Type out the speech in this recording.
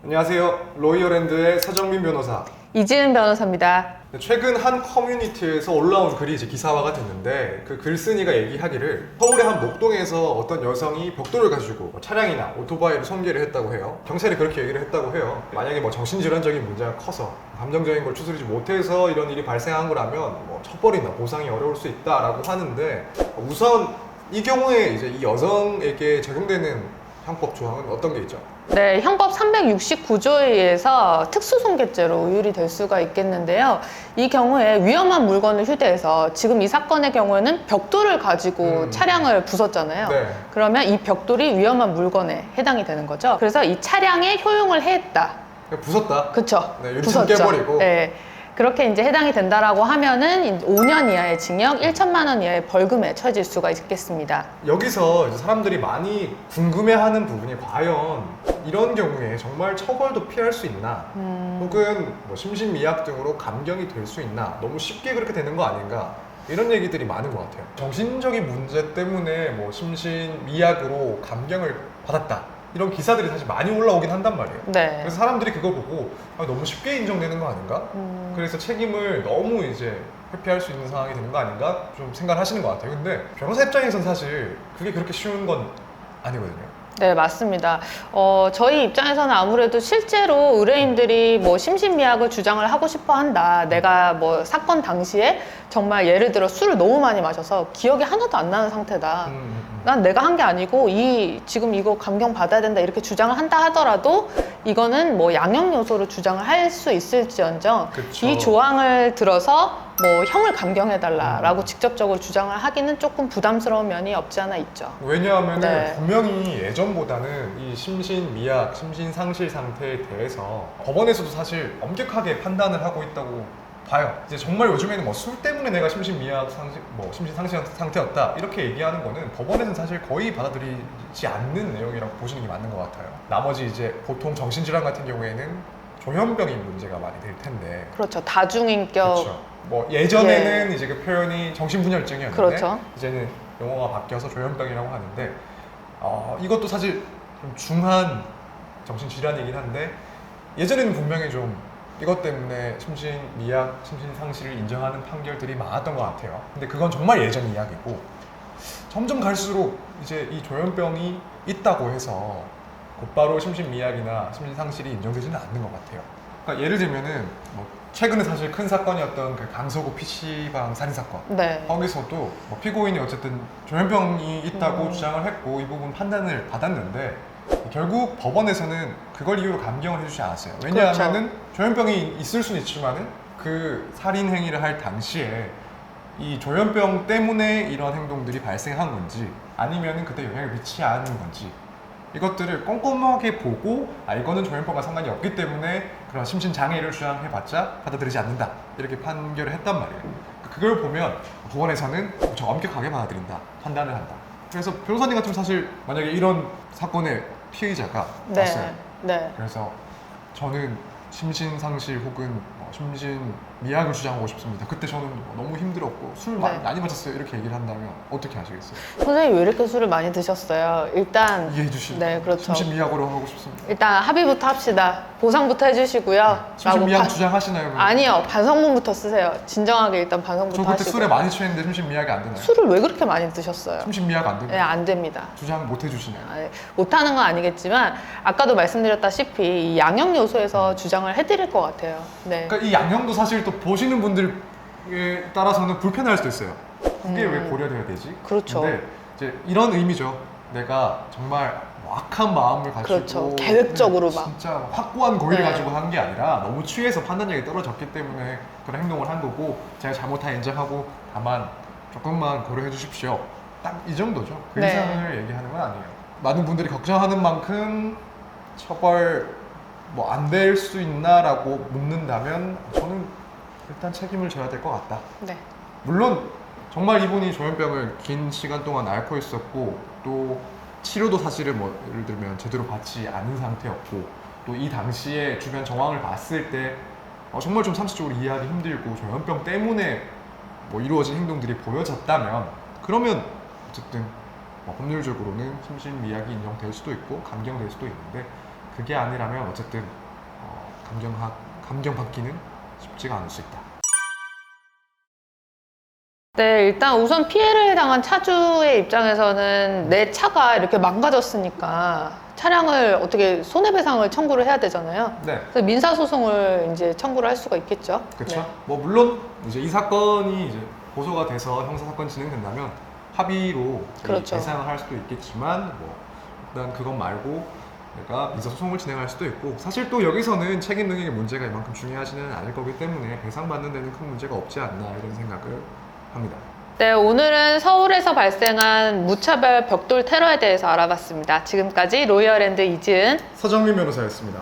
안녕하세요. 로이어랜드의 서정민 변호사. 이지은 변호사입니다. 최근 한 커뮤니티에서 올라온 글이 이제 기사화가 됐는데 그 글쓴이가 얘기하기를 서울의 한 목동에서 어떤 여성이 벽돌을 가지고 차량이나 오토바이를 손괴를 했다고 해요. 경찰이 그렇게 얘기를 했다고 해요. 만약에 정신질환적인 문제가 커서 감정적인 걸 추스르지 못해서 이런 일이 발생한 거라면 처벌이나 보상이 어려울 수 있다라고 하는데, 우선 이 경우에 이제 이 여성에게 적용되는 형법 조항은 어떤 게 있죠? 네, 형법 369조에 의해서 특수손괴죄로 의율이 될 수가 있겠는데요. 이 경우에 위험한 물건을 휴대해서, 지금 이 사건의 경우에는 벽돌을 가지고 차량을 부쉈잖아요. 네. 그러면 이 벽돌이 위험한 물건에 해당이 되는 거죠. 그래서 이 차량에 효용을 해했다. 그냥 부쉈다. 그쵸? 네, 유리창 깨버리고. 네. 그렇게 이제 해당이 된다라고 하면은 5년 이하의 징역, 1천만 원 이하의 벌금에 처해질 수가 있겠습니다. 여기서 이제 사람들이 많이 궁금해하는 부분이, 과연 이런 경우에 정말 처벌도 피할 수 있나, 혹은 심신미약 등으로 감경이 될 수 있나, 너무 쉽게 그렇게 되는 거 아닌가, 이런 얘기들이 많은 것 같아요. 정신적인 문제 때문에 심신미약으로 감경을 받았다, 이런 기사들이 사실 많이 올라오긴 한단 말이에요. 네. 그래서 사람들이 그거 보고 너무 쉽게 인정되는 거 아닌가? 그래서 책임을 너무 이제 회피할 수 있는 상황이 되는 거 아닌가? 좀 생각하시는 것 같아요. 근데 변호사 입장에선 사실 그게 그렇게 쉬운 건 아니거든요. 네, 맞습니다. 저희 입장에서는 아무래도 실제로 의뢰인들이 심신미약을 주장을 하고 싶어 한다. 내가 사건 당시에 정말 예를 들어 술을 너무 많이 마셔서 기억이 하나도 안 나는 상태다. 난 내가 한 게 아니고 지금 이거 감경 받아야 된다, 이렇게 주장을 한다 하더라도 이거는 양형 요소로 주장을 할 수 있을지언정, 그쵸. 이 조항을 들어서 형을 감경해달라라고 직접적으로 주장을 하기는 조금 부담스러운 면이 없지 않아 있죠. 왜냐하면 네. 분명히 예전보다는 이 심신미약, 심신상실 상태에 대해서 법원에서도 사실 엄격하게 판단을 하고 있다고 봐요. 이제 정말 요즘에는 술 때문에 내가 심신미약 심신상실 상태였다, 이렇게 얘기하는 거는 법원에서는 사실 거의 받아들이지 않는 내용이라고 보시는 게 맞는 것 같아요. 나머지 이제 보통 정신질환 같은 경우에는 조현병인 문제가 많이 될 텐데. 그렇죠. 다중인격. 그렇죠. 예전에는 이제 그 표현이 정신분열증이었는데, 그렇죠. 이제는 용어가 바뀌어서 조현병이라고 하는데, 이것도 사실 좀 중한 정신질환이긴 한데, 예전에는 분명히 좀 이것 때문에 심신미약, 심신상실을 인정하는 판결들이 많았던 것 같아요. 근데 그건 정말 예전 이야기고, 점점 갈수록 이제 이 조현병이 있다고 해서 곧바로 심신미약이나 심신상실이 인정되지는 않는 것 같아요. 그러니까 예를 들면은 최근에 사실 큰 사건이었던 그 강서구 PC방 살인사건. 네. 거기서도 피고인이 어쨌든 조현병이 있다고 주장을 했고 이 부분 판단을 받았는데, 결국 법원에서는 그걸 이유로 감경을 해주지 않았어요. 왜냐하면은 조현병이 있을 수는 있지만은 그 살인 행위를 할 당시에 이 조현병 때문에 이런 행동들이 발생한 건지, 아니면은 그때 영향을 미치지 않은 건지, 이것들을 꼼꼼하게 보고 이거는 조현병과 상관이 없기 때문에 그런 심신장애를 주장해봤자 받아들이지 않는다, 이렇게 판결을 했단 말이에요. 그걸 보면 법원에서는 엄청 엄격하게 받아들인다, 판단을 한다. 그래서 변호사님 같으면 사실 만약에 이런 사건의 피의자가 왔어요. 네. 그래서 저는 심신상실 혹은 심신미약을 주장하고 싶습니다. 그때 저는 너무 힘들었고 술 많이 마셨어요, 이렇게 얘기를 한다면 어떻게 하시겠어요? 선생님 왜 이렇게 술을 많이 드셨어요? 일단 이해해 주시죠. 네, 그렇죠. 심신미약으로 하고 싶습니다. 일단 합의부터 합시다. 보상부터 해주시고요. 심신미약 주장하시나요? 그럼? 아니요, 반성문부터 쓰세요. 진정하게 일단 반성부터 저 그때 하시고. 술에 많이 취했는데 심신미약이 안 되나요? 술을 왜 그렇게 많이 드셨어요? 심신미약 안 되나요? 네, 안 됩니다. 주장 못 해주시나요? 못하는 건 아니겠지만 아까도 말씀드렸다시피 이 양형 요소에서 주장을 해드릴 것 같아요. 네. 그러니까 이 양형도 사실 또 보시는 분들에 따라서는 불편할 수도 있어요. 그게 왜 고려돼야 되지? 그렇죠. 근데 이제 이런 의미죠. 내가 정말 악한 마음을 가지고, 그렇죠. 계획적으로 막. 진짜 확고한 고의를 네. 가지고 한 게 아니라 너무 취해서 판단력이 떨어졌기 때문에 그런 행동을 한 거고, 제가 잘못한 인정하고 다만 조금만 고려해 주십시오, 딱 이 정도죠. 그 네. 이상을 얘기하는 건 아니에요. 많은 분들이 걱정하는 만큼 처벌 안 될 수 있나라고 묻는다면, 저는 일단 책임을 져야 될 것 같다. 네. 물론 정말 이분이 조현병을 긴 시간 동안 앓고 있었고, 또 치료도 사실은 예를 들면 제대로 받지 않은 상태였고, 또 이 당시에 주변 정황을 봤을 때 정말 좀 상식적으로 이해하기 힘들고 조현병 때문에 이루어진 행동들이 보여졌다면, 그러면 어쨌든 법률적으로는 심신미약이 인정될 수도 있고 감경될 수도 있는데, 그게 아니라면 어쨌든 감경받기는 쉽지가 않을 수 있다. 네, 일단 우선 피해를 당한 차주의 입장에서는 내 차가 이렇게 망가졌으니까 차량을 어떻게 손해배상을 청구를 해야 되잖아요. 네. 그래서 민사소송을 이제 청구를 할 수가 있겠죠. 그렇죠. 네. 뭐 물론 이제 이 사건이 이제 고소가 돼서 형사사건 진행된다면 합의로 그렇죠. 배상을 할 수도 있겠지만 뭐 일단 그것 말고 내가 민사소송을 진행할 수도 있고 사실 또 여기서는 책임 능력의 문제가 이만큼 중요하지는 않을 거기 때문에 배상받는 데는 큰 문제가 없지 않나 이런 생각을 합니다. 네, 오늘은 서울에서 발생한 무차별 벽돌 테러에 대해서 알아봤습니다. 지금까지 로이어랜드 이지은 서정민 변호사였습니다.